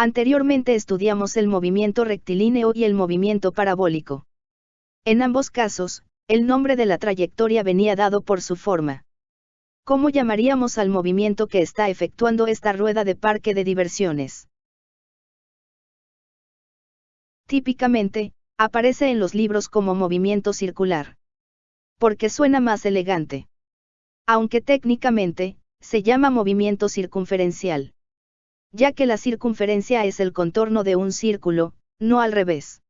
Anteriormente estudiamos el movimiento rectilíneo y el movimiento parabólico. En ambos casos, el nombre de la trayectoria venía dado por su forma. ¿Cómo llamaríamos al movimiento que está efectuando esta rueda de parque de diversiones? Típicamente, aparece en los libros como movimiento circular. Porque suena más elegante. Aunque técnicamente, se llama movimiento circunferencial. Ya que la circunferencia es el contorno de un círculo, no al revés.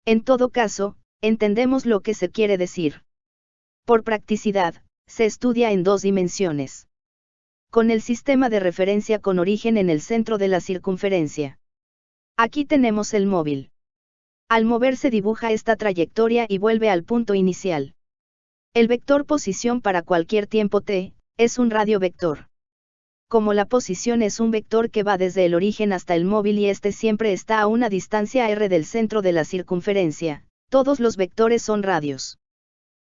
En todo caso, entendemos lo que se quiere decir. Por practicidad, se estudia en dos dimensiones. Con el sistema de referencia con origen en el centro de la circunferencia. Aquí tenemos el móvil. Al moverse dibuja esta trayectoria y vuelve al punto inicial. El vector posición para cualquier tiempo t, es un radiovector. Como la posición es un vector que va desde el origen hasta el móvil y este siempre está a una distancia r del centro de la circunferencia, todos los vectores son radios.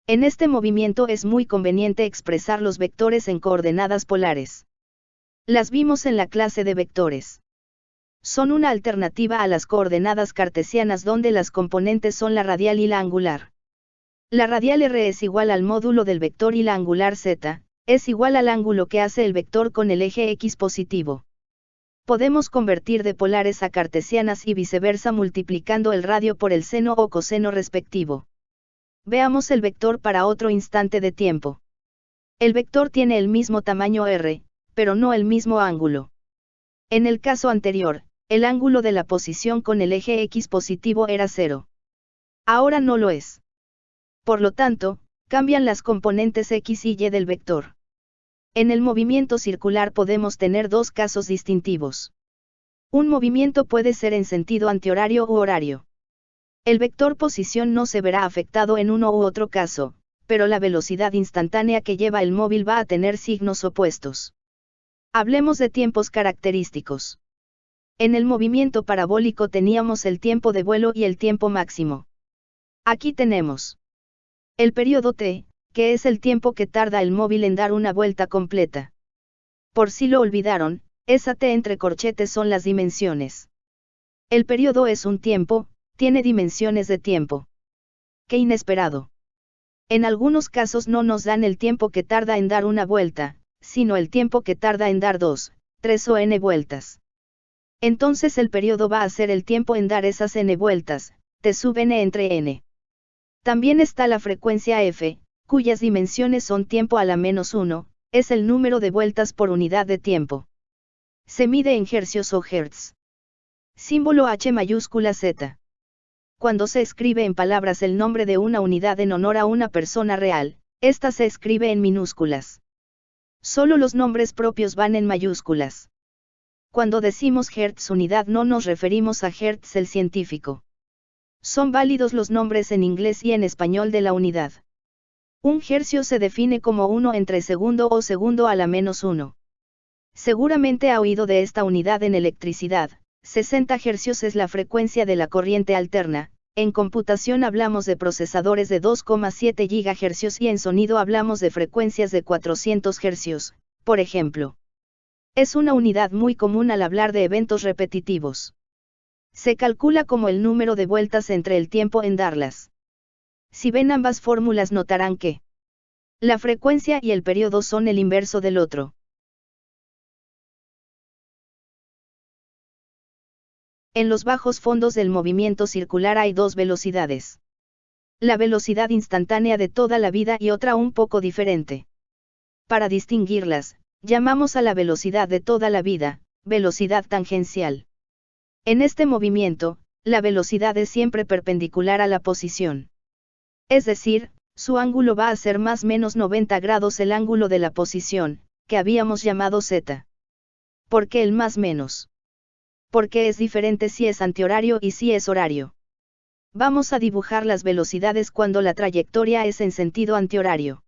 En este movimiento es muy conveniente expresar los vectores en coordenadas polares. Las vimos en la clase de vectores. Son una alternativa a las coordenadas cartesianas donde las componentes son la radial y la angular. La radial r es igual al módulo del vector y la angular z, es igual al ángulo que hace el vector con el eje x positivo. Podemos convertir de polares a cartesianas y viceversa multiplicando el radio por el seno o coseno respectivo. Veamos el vector para otro instante de tiempo. El vector tiene el mismo tamaño r, pero no el mismo ángulo. En el caso anterior, el ángulo de la posición con el eje x positivo era 0. Ahora no lo es. Por lo tanto, cambian las componentes x y y del vector. En el movimiento circular podemos tener dos casos distintivos. Un movimiento puede ser en sentido antihorario u horario. El vector posición no se verá afectado en uno u otro caso, pero la velocidad instantánea que lleva el móvil va a tener signos opuestos. Hablemos de tiempos característicos. En el movimiento parabólico teníamos el tiempo de vuelo y el tiempo máximo. Aquí tenemos el periodo t, que es el tiempo que tarda el móvil en dar una vuelta completa. Por si lo olvidaron, esa t entre corchetes son las dimensiones. El periodo es un tiempo, tiene dimensiones de tiempo. ¡Qué inesperado! En algunos casos no nos dan el tiempo que tarda en dar una vuelta, sino el tiempo que tarda en dar 2, 3 o n vueltas. Entonces el periodo va a ser el tiempo en dar esas n vueltas, t sub n entre n. También está la frecuencia f, cuyas dimensiones son tiempo a la menos 1, es el número de vueltas por unidad de tiempo. Se mide en hercios o hertz. Símbolo H mayúscula Z. Cuando se escribe en palabras el nombre de una unidad en honor a una persona real, esta se escribe en minúsculas. Solo los nombres propios van en mayúsculas. Cuando decimos hertz unidad no nos referimos a Hertz el científico. Son válidos los nombres en inglés y en español de la unidad. Un hercio se define como 1 entre segundo o segundo a la menos 1. Seguramente ha oído de esta unidad en electricidad. 60 Hz es la frecuencia de la corriente alterna, en computación hablamos de procesadores de 2,7 GHz y en sonido hablamos de frecuencias de 400 Hz, por ejemplo. Es una unidad muy común al hablar de eventos repetitivos. Se calcula como el número de vueltas entre el tiempo en darlas. Si ven ambas fórmulas notarán que la frecuencia y el periodo son el inverso del otro. En los bajos fondos del movimiento circular hay dos velocidades. La velocidad instantánea de toda la vida y otra un poco diferente. Para distinguirlas, llamamos a la velocidad de toda la vida, velocidad tangencial. En este movimiento, la velocidad es siempre perpendicular a la posición. Es decir, su ángulo va a ser más menos 90 grados el ángulo de la posición, que habíamos llamado z. ¿Por qué el más menos? Porque es diferente si es antihorario y si es horario. Vamos a dibujar las velocidades cuando la trayectoria es en sentido antihorario.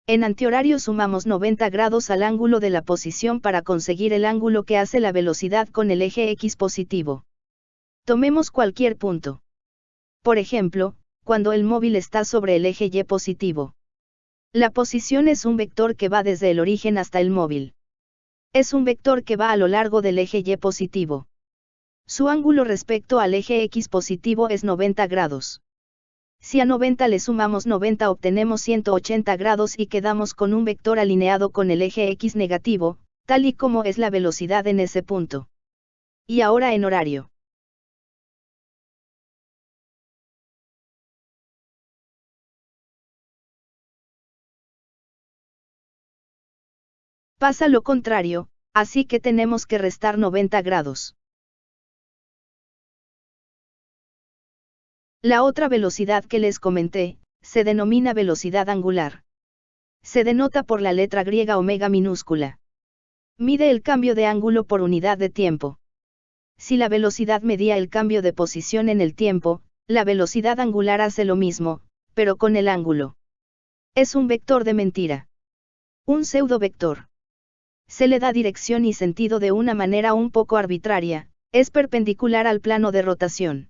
En antihorario sumamos 90 grados al ángulo de la posición para conseguir el ángulo que hace la velocidad con el eje x positivo. Tomemos cualquier punto. Por ejemplo, cuando el móvil está sobre el eje y positivo. La posición es un vector que va desde el origen hasta el móvil. Es un vector que va a lo largo del eje Y positivo. Su ángulo respecto al eje X positivo es 90 grados. Si a 90 le sumamos 90 obtenemos 180 grados y quedamos con un vector alineado con el eje X negativo, tal y como es la velocidad en ese punto. Y ahora en horario. Pasa lo contrario, así que tenemos que restar 90 grados. La otra velocidad que les comenté, se denomina velocidad angular. Se denota por la letra griega omega minúscula. Mide el cambio de ángulo por unidad de tiempo. Si la velocidad medía el cambio de posición en el tiempo, la velocidad angular hace lo mismo, pero con el ángulo. Es un vector de mentira. Un pseudovector. Se le da dirección y sentido de una manera un poco arbitraria, es perpendicular al plano de rotación.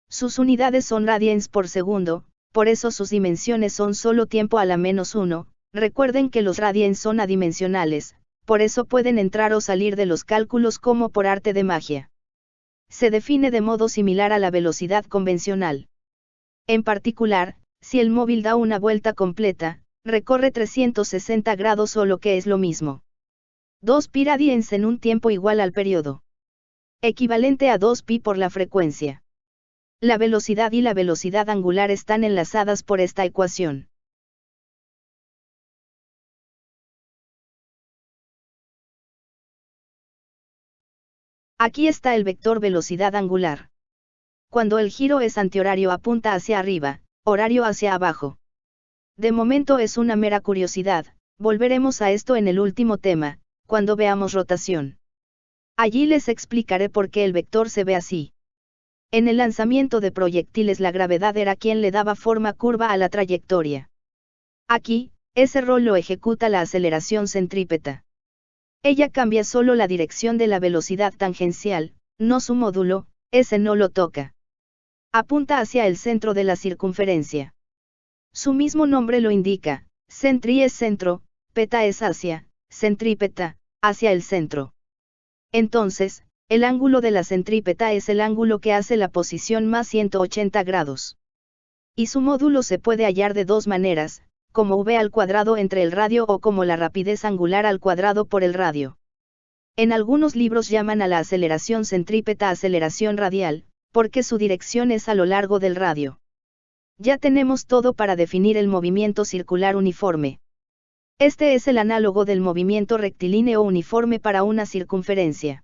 Sus unidades son radians por segundo, por eso sus dimensiones son solo tiempo a la -1, recuerden que los radians son adimensionales, por eso pueden entrar o salir de los cálculos como por arte de magia. Se define de modo similar a la velocidad convencional. En particular, si el móvil da una vuelta completa, recorre 360 grados o lo que es lo mismo. 2 pi radians en un tiempo igual al periodo. Equivalente a 2 pi por la frecuencia. La velocidad y la velocidad angular están enlazadas por esta ecuación. Aquí está el vector velocidad angular. Cuando el giro es antihorario apunta hacia arriba, horario hacia abajo. De momento es una mera curiosidad, volveremos a esto en el último tema, cuando veamos rotación. Allí les explicaré por qué el vector se ve así. En el lanzamiento de proyectiles la gravedad era quien le daba forma curva a la trayectoria. Aquí, ese rol lo ejecuta la aceleración centrípeta. Ella cambia solo la dirección de la velocidad tangencial, no su módulo, ese no lo toca. Apunta hacia el centro de la circunferencia. Su mismo nombre lo indica, centri es centro, peta es hacia, centrípeta, hacia el centro. Entonces, el ángulo de la centrípeta es el ángulo que hace la posición más 180 grados. Y su módulo se puede hallar de dos maneras, como v al cuadrado entre el radio o como la rapidez angular al cuadrado por el radio. En algunos libros llaman a la aceleración centrípeta aceleración radial, porque su dirección es a lo largo del radio. Ya tenemos todo para definir el movimiento circular uniforme. Este es el análogo del movimiento rectilíneo uniforme para una circunferencia.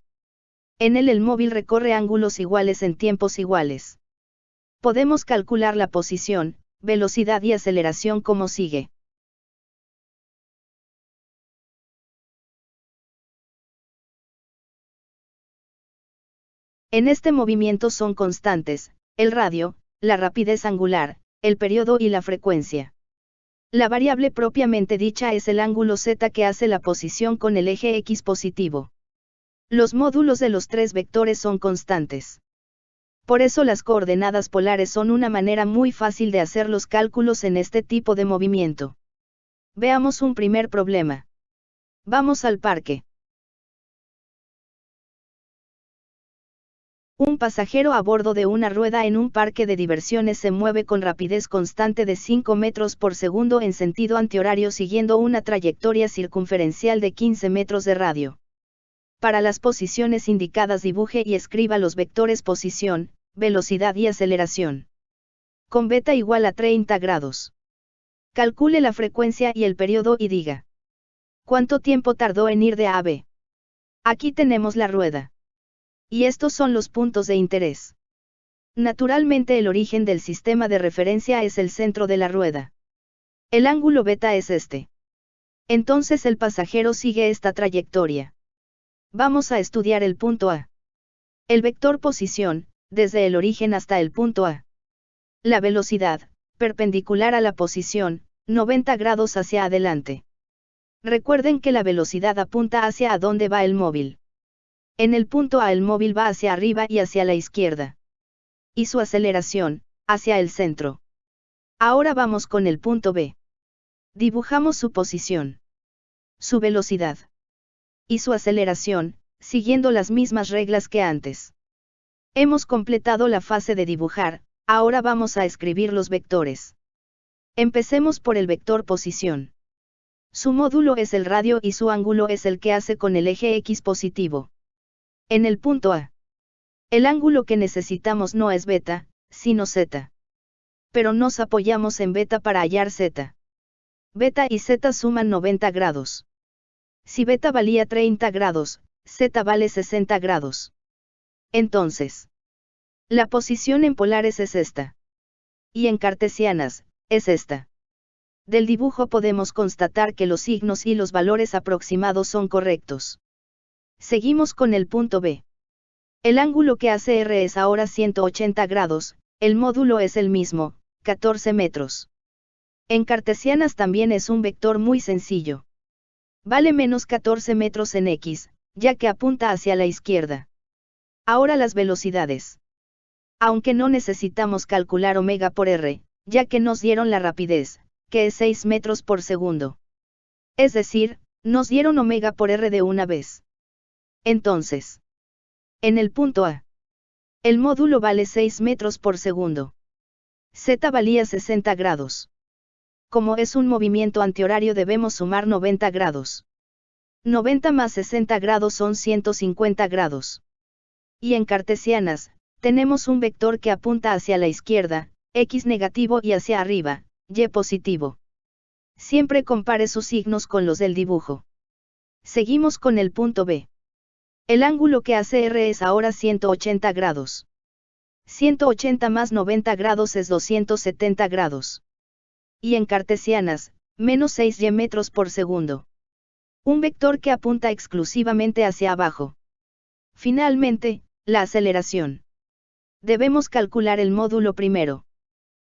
En él el móvil recorre ángulos iguales en tiempos iguales. Podemos calcular la posición, velocidad y aceleración como sigue. En este movimiento son constantes, el radio, la rapidez angular, el periodo y la frecuencia. La variable propiamente dicha es el ángulo z que hace la posición con el eje X positivo. Los módulos de los tres vectores son constantes. Por eso las coordenadas polares son una manera muy fácil de hacer los cálculos en este tipo de movimiento. Veamos un primer problema. Vamos al parque. Un pasajero a bordo de una rueda en un parque de diversiones se mueve con rapidez constante de 5 metros por segundo en sentido antihorario siguiendo una trayectoria circunferencial de 15 metros de radio. Para las posiciones indicadas dibuje y escriba los vectores posición, velocidad y aceleración. Con beta igual a 30 grados. Calcule la frecuencia y el periodo y diga. ¿Cuánto tiempo tardó en ir de A a B? Aquí tenemos la rueda. Y estos son los puntos de interés. Naturalmente el origen del sistema de referencia es el centro de la rueda. El ángulo beta es este. Entonces el pasajero sigue esta trayectoria. Vamos a estudiar el punto A. El vector posición, desde el origen hasta el punto A. La velocidad, perpendicular a la posición, 90 grados hacia adelante. Recuerden que la velocidad apunta hacia a dónde va el móvil. En el punto A el móvil va hacia arriba y hacia la izquierda. Y su aceleración, hacia el centro. Ahora vamos con el punto B. Dibujamos su posición, su velocidad y su aceleración, siguiendo las mismas reglas que antes. Hemos completado la fase de dibujar, ahora vamos a escribir los vectores. Empecemos por el vector posición. Su módulo es el radio y su ángulo es el que hace con el eje X positivo. En el punto A. El ángulo que necesitamos no es beta, sino z. Pero nos apoyamos en beta para hallar z. Beta y z suman 90 grados. Si beta valía 30 grados, z vale 60 grados. Entonces, la posición en polares es esta. Y en cartesianas, es esta. Del dibujo podemos constatar que los signos y los valores aproximados son correctos. Seguimos con el punto B. El ángulo que hace R es ahora 180 grados, el módulo es el mismo, 14 metros. En cartesianas también es un vector muy sencillo. Vale menos 14 metros en X, ya que apunta hacia la izquierda. Ahora las velocidades. Aunque no necesitamos calcular omega por R, ya que nos dieron la rapidez, que es 6 metros por segundo. Es decir, nos dieron omega por R de una vez. Entonces, en el punto A, el módulo vale 6 metros por segundo. Z valía 60 grados. Como es un movimiento antihorario debemos sumar 90 grados. 90 más 60 grados son 150 grados. Y en cartesianas, tenemos un vector que apunta hacia la izquierda, X negativo y hacia arriba, Y positivo. Siempre compare sus signos con los del dibujo. Seguimos con el punto B. El ángulo que hace R es ahora 180 grados. 180 más 90 grados es 270 grados. Y en cartesianas, menos 6 metros por segundo. Un vector que apunta exclusivamente hacia abajo. Finalmente, la aceleración. Debemos calcular el módulo primero.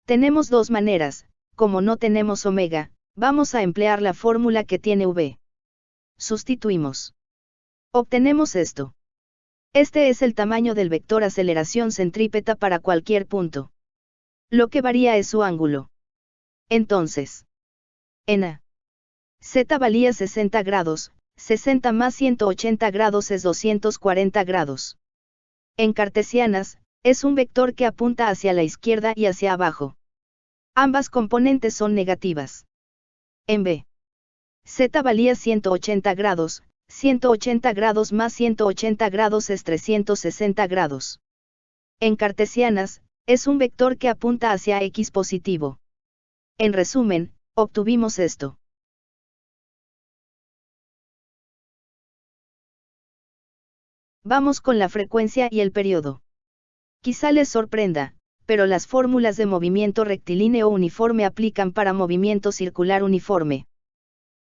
Tenemos dos maneras, como no tenemos omega, vamos a emplear la fórmula que tiene V. Sustituimos. Obtenemos esto. Este es el tamaño del vector aceleración centrípeta para cualquier punto. Lo que varía es su ángulo. Entonces, en A. Z valía 60 grados, 60 más 180 grados es 240 grados. En cartesianas, es un vector que apunta hacia la izquierda y hacia abajo. Ambas componentes son negativas. En B. Z valía 180 grados, 180 grados más 180 grados es 360 grados. En cartesianas, es un vector que apunta hacia X positivo. En resumen, obtuvimos esto. Vamos con la frecuencia y el periodo. Quizá les sorprenda, pero las fórmulas de movimiento rectilíneo uniforme aplican para movimiento circular uniforme.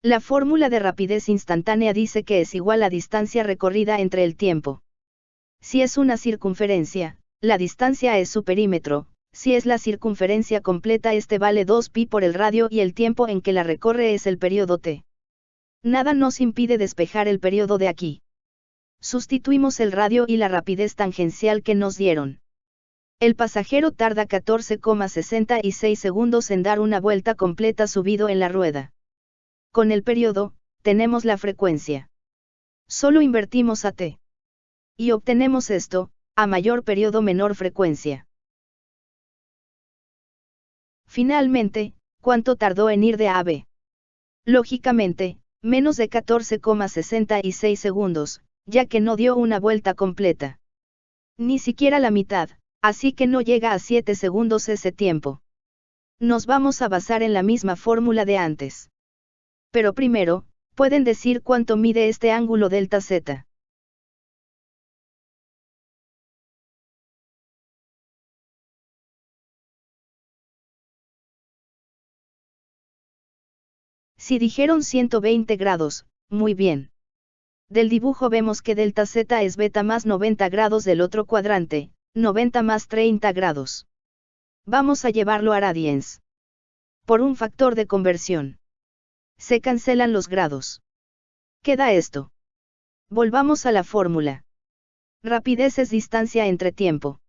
La fórmula de rapidez instantánea dice que es igual a distancia recorrida entre el tiempo. Si es una circunferencia, la distancia es su perímetro, si es la circunferencia completa este vale 2π por el radio y el tiempo en que la recorre es el periodo t. Nada nos impide despejar el periodo de aquí. Sustituimos el radio y la rapidez tangencial que nos dieron. El pasajero tarda 14,66 segundos en dar una vuelta completa subido en la rueda. Con el periodo, tenemos la frecuencia. Solo invertimos a t. Y obtenemos esto, a mayor periodo menor frecuencia. Finalmente, ¿cuánto tardó en ir de A a B? Lógicamente, menos de 14,66 segundos, ya que no dio una vuelta completa. Ni siquiera la mitad, así que no llega a 7 segundos ese tiempo. Nos vamos a basar en la misma fórmula de antes. Pero primero, ¿pueden decir cuánto mide este ángulo delta z? Si dijeron 120 grados, muy bien. Del dibujo vemos que delta z es beta más 90 grados del otro cuadrante, 90 más 30 grados. Vamos a llevarlo a radians. Por un factor de conversión. Se cancelan los grados. Queda esto. Volvamos a la fórmula. Rapidez es distancia entre tiempo.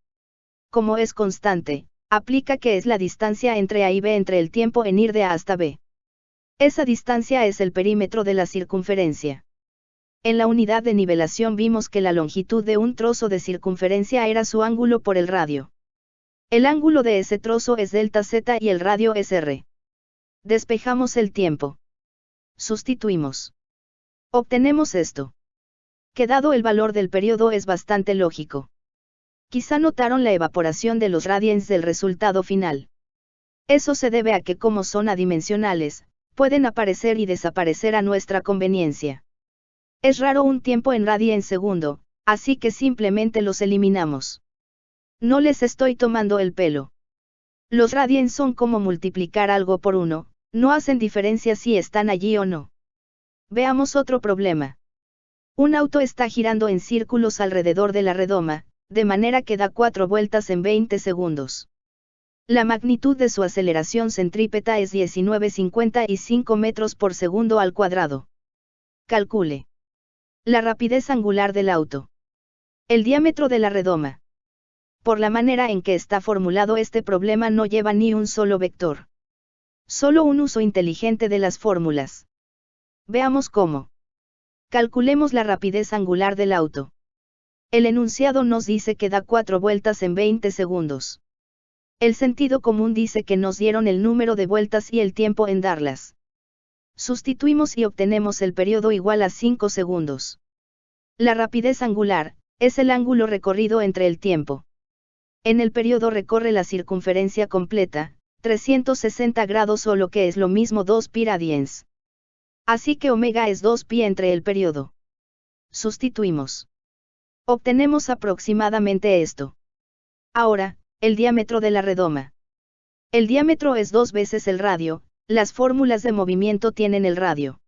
Como es constante, aplica que es la distancia entre A y B entre el tiempo en ir de A hasta B. Esa distancia es el perímetro de la circunferencia. En la unidad de nivelación vimos que la longitud de un trozo de circunferencia era su ángulo por el radio. El ángulo de ese trozo es delta z y el radio es r. Despejamos el tiempo. Sustituimos. Obtenemos esto. Que dado el valor del periodo es bastante lógico. Quizá notaron la evaporación de los radians del resultado final. Eso se debe a que como son adimensionales, pueden aparecer y desaparecer a nuestra conveniencia. Es raro un tiempo en radians segundo, así que simplemente los eliminamos. No les estoy tomando el pelo. Los radians son como multiplicar algo por 1, no hacen diferencia si están allí o no. Veamos otro problema. Un auto está girando en círculos alrededor de la redoma, de manera que da 4 vueltas en 20 segundos. La magnitud de su aceleración centrípeta es 19,55 metros por segundo al cuadrado. Calcule. La rapidez angular del auto. El diámetro de la redoma. Por la manera en que está formulado este problema no lleva ni un solo vector. Solo un uso inteligente de las fórmulas. Veamos cómo. Calculemos la rapidez angular del auto. El enunciado nos dice que da 4 vueltas en 20 segundos. El sentido común dice que nos dieron el número de vueltas y el tiempo en darlas. Sustituimos y obtenemos el periodo igual a 5 segundos. La rapidez angular es el ángulo recorrido entre el tiempo. En el periodo recorre la circunferencia completa, 360 grados o lo que es lo mismo 2 pi radians. Así que omega es 2 pi entre el periodo. Sustituimos. Obtenemos aproximadamente esto. Ahora, el diámetro de la redoma. El diámetro es 2 veces el radio, las fórmulas de movimiento tienen el radio.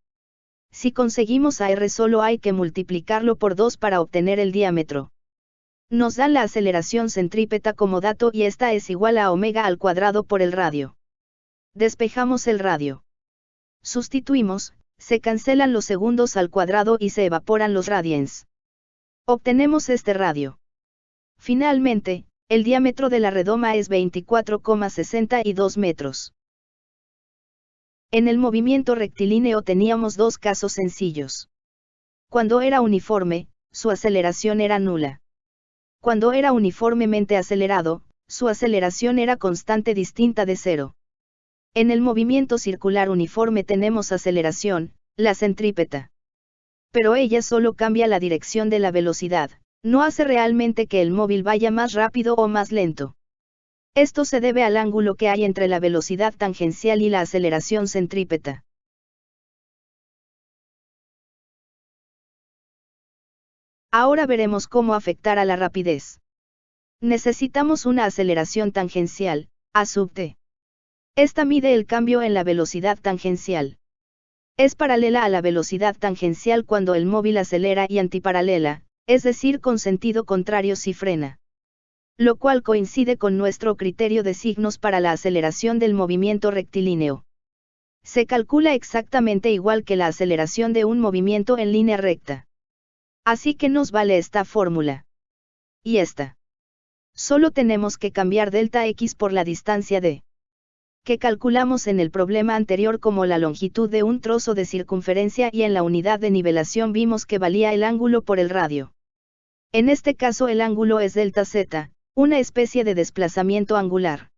Si conseguimos a r solo hay que multiplicarlo por 2 para obtener el diámetro. Nos dan la aceleración centrípeta como dato y esta es igual a omega al cuadrado por el radio. Despejamos el radio. Sustituimos, se cancelan los segundos al cuadrado y se evaporan los radians. Obtenemos este radio. Finalmente, el diámetro de la redoma es 24,62 metros. En el movimiento rectilíneo teníamos dos casos sencillos. Cuando era uniforme, su aceleración era nula. Cuando era uniformemente acelerado, su aceleración era constante distinta de cero. En el movimiento circular uniforme tenemos aceleración, la centrípeta. Pero ella solo cambia la dirección de la velocidad, no hace realmente que el móvil vaya más rápido o más lento. Esto se debe al ángulo que hay entre la velocidad tangencial y la aceleración centrípeta. Ahora veremos cómo afectar a la rapidez. Necesitamos una aceleración tangencial, a sub t. Esta mide el cambio en la velocidad tangencial. Es paralela a la velocidad tangencial cuando el móvil acelera y antiparalela, es decir, con sentido contrario si frena. Lo cual coincide con nuestro criterio de signos para la aceleración del movimiento rectilíneo. Se calcula exactamente igual que la aceleración de un movimiento en línea recta. Así que nos vale esta fórmula. Y esta. Solo tenemos que cambiar delta x por la distancia d. Que calculamos en el problema anterior como la longitud de un trozo de circunferencia y en la unidad de nivelación vimos que valía el ángulo por el radio. En este caso el ángulo es delta z, una especie de desplazamiento angular.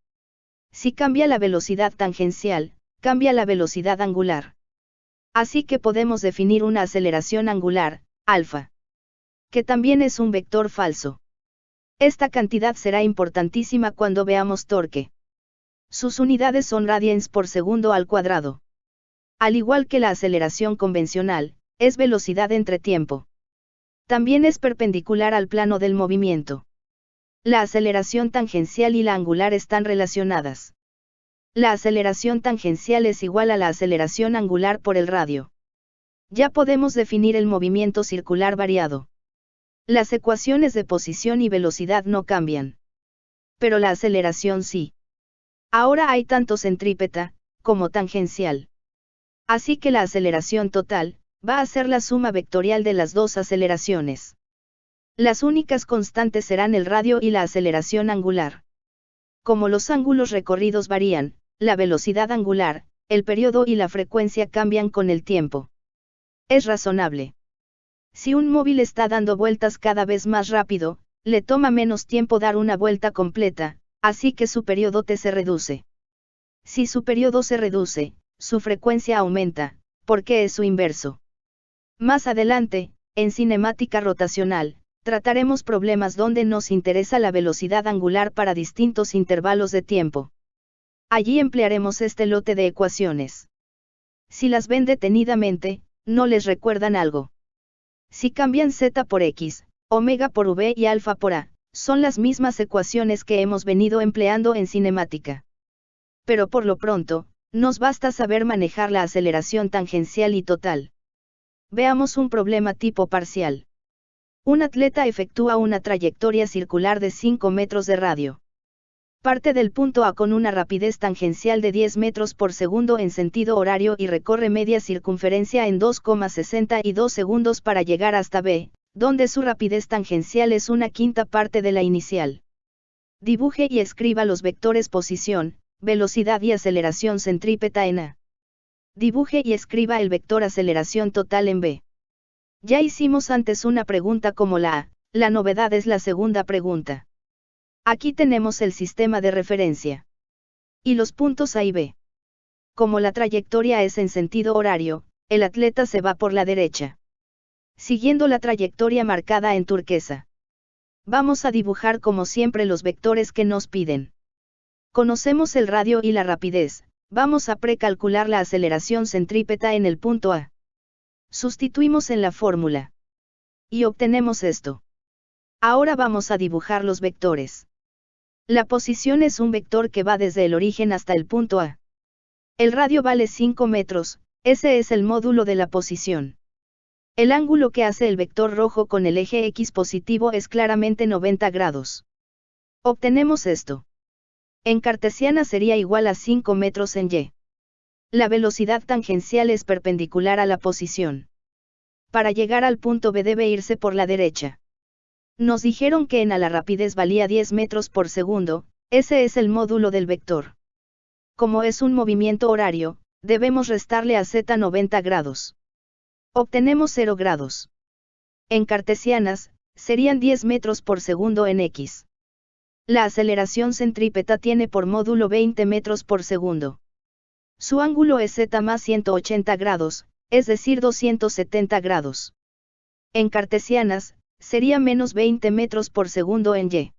Si cambia la velocidad tangencial, cambia la velocidad angular. Así que podemos definir una aceleración angular, alfa. Que también es un vector falso. Esta cantidad será importantísima cuando veamos torque. Sus unidades son radians por segundo al cuadrado. Al igual que la aceleración convencional, es velocidad entre tiempo. También es perpendicular al plano del movimiento. La aceleración tangencial y la angular están relacionadas. La aceleración tangencial es igual a la aceleración angular por el radio. Ya podemos definir el movimiento circular variado. Las ecuaciones de posición y velocidad no cambian. Pero la aceleración sí. Ahora hay tanto centrípeta, como tangencial. Así que la aceleración total, va a ser la suma vectorial de las dos aceleraciones. Las únicas constantes serán el radio y la aceleración angular. Como los ángulos recorridos varían, la velocidad angular, el periodo y la frecuencia cambian con el tiempo. Es razonable. Si un móvil está dando vueltas cada vez más rápido, le toma menos tiempo dar una vuelta completa, así que su periodo T se reduce. Si su periodo se reduce, su frecuencia aumenta, porque es su inverso. Más adelante, en cinemática rotacional, trataremos problemas donde nos interesa la velocidad angular para distintos intervalos de tiempo. Allí emplearemos este lote de ecuaciones. Si las ven detenidamente, ¿no les recuerdan algo? Si cambian z por x, omega por v y alfa por a, son las mismas ecuaciones que hemos venido empleando en cinemática. Pero por lo pronto, nos basta saber manejar la aceleración tangencial y total. Veamos un problema tipo parcial. Un atleta efectúa una trayectoria circular de 5 metros de radio. Parte del punto A con una rapidez tangencial de 10 metros por segundo en sentido horario y recorre media circunferencia en 2,62 segundos para llegar hasta B, donde su rapidez tangencial es una quinta parte de la inicial. Dibuje y escriba los vectores posición, velocidad y aceleración centrípeta en A. Dibuje y escriba el vector aceleración total en B. Ya hicimos antes una pregunta como la A, la novedad es la segunda pregunta. Aquí tenemos el sistema de referencia. Y los puntos A y B. Como la trayectoria es en sentido horario, el atleta se va por la derecha. Siguiendo la trayectoria marcada en turquesa. Vamos a dibujar como siempre los vectores que nos piden. Conocemos el radio y la rapidez, vamos a precalcular la aceleración centrípeta en el punto A. Sustituimos en la fórmula. Y obtenemos esto. Ahora vamos a dibujar los vectores. La posición es un vector que va desde el origen hasta el punto A. El radio vale 5 metros, ese es el módulo de la posición. El ángulo que hace el vector rojo con el eje X positivo es claramente 90 grados. Obtenemos esto. En cartesiana sería igual a 5 metros en Y. La velocidad tangencial es perpendicular a la posición. Para llegar al punto B debe irse por la derecha. Nos dijeron que en A la rapidez valía 10 metros por segundo, ese es el módulo del vector. Como es un movimiento horario, debemos restarle a z 90 grados. Obtenemos 0 grados. En cartesianas, serían 10 metros por segundo en X. La aceleración centrípeta tiene por módulo 20 metros por segundo. Su ángulo es z más 180 grados, es decir 270 grados. En cartesianas, sería menos 20 metros por segundo en Y.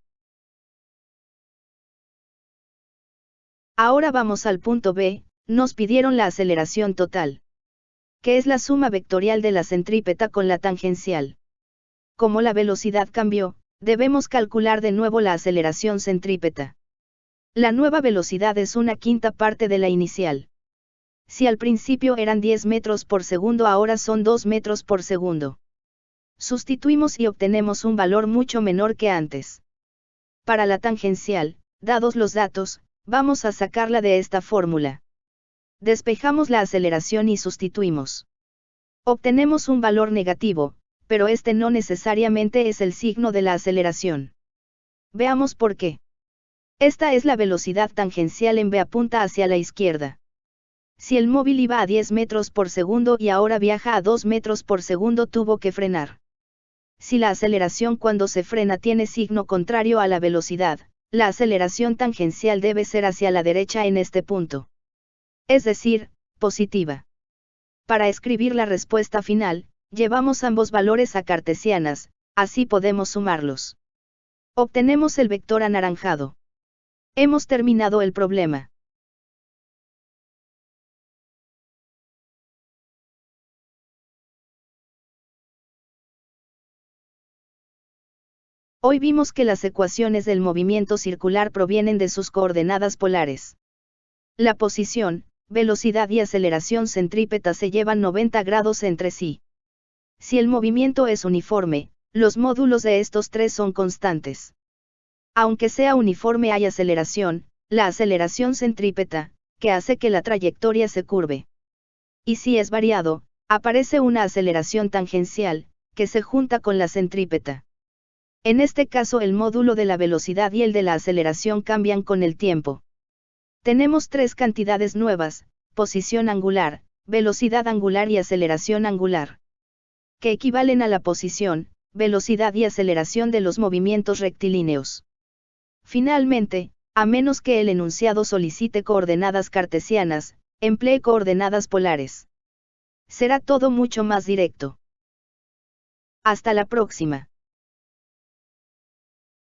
Ahora vamos al punto B, nos pidieron la aceleración total, que es la suma vectorial de la centrípeta con la tangencial. Como la velocidad cambió, debemos calcular de nuevo la aceleración centrípeta. La nueva velocidad es una quinta parte de la inicial. Si al principio eran 10 metros por segundo, ahora son 2 metros por segundo. Sustituimos y obtenemos un valor mucho menor que antes. Para la tangencial, dados los datos, vamos a sacarla de esta fórmula. Despejamos la aceleración y sustituimos. Obtenemos un valor negativo, pero este no necesariamente es el signo de la aceleración. Veamos por qué. Esta es la velocidad tangencial en B, apunta hacia la izquierda. Si el móvil iba a 10 metros por segundo y ahora viaja a 2 metros por segundo, tuvo que frenar. Si la aceleración cuando se frena tiene signo contrario a la velocidad, la aceleración tangencial debe ser hacia la derecha en este punto. Es decir, positiva. Para escribir la respuesta final, llevamos ambos valores a cartesianas, así podemos sumarlos. Obtenemos el vector anaranjado. Hemos terminado el problema. Hoy vimos que las ecuaciones del movimiento circular provienen de sus coordenadas polares. La posición, velocidad y aceleración centrípeta se llevan 90 grados entre sí. Si el movimiento es uniforme, los módulos de estos tres son constantes. Aunque sea uniforme, hay aceleración, la aceleración centrípeta, que hace que la trayectoria se curve. Y si es variado, aparece una aceleración tangencial, que se junta con la centrípeta. En este caso el módulo de la velocidad y el de la aceleración cambian con el tiempo. Tenemos tres cantidades nuevas, posición angular, velocidad angular y aceleración angular, que equivalen a la posición, velocidad y aceleración de los movimientos rectilíneos. Finalmente, a menos que el enunciado solicite coordenadas cartesianas, emplee coordenadas polares. Será todo mucho más directo. Hasta la próxima.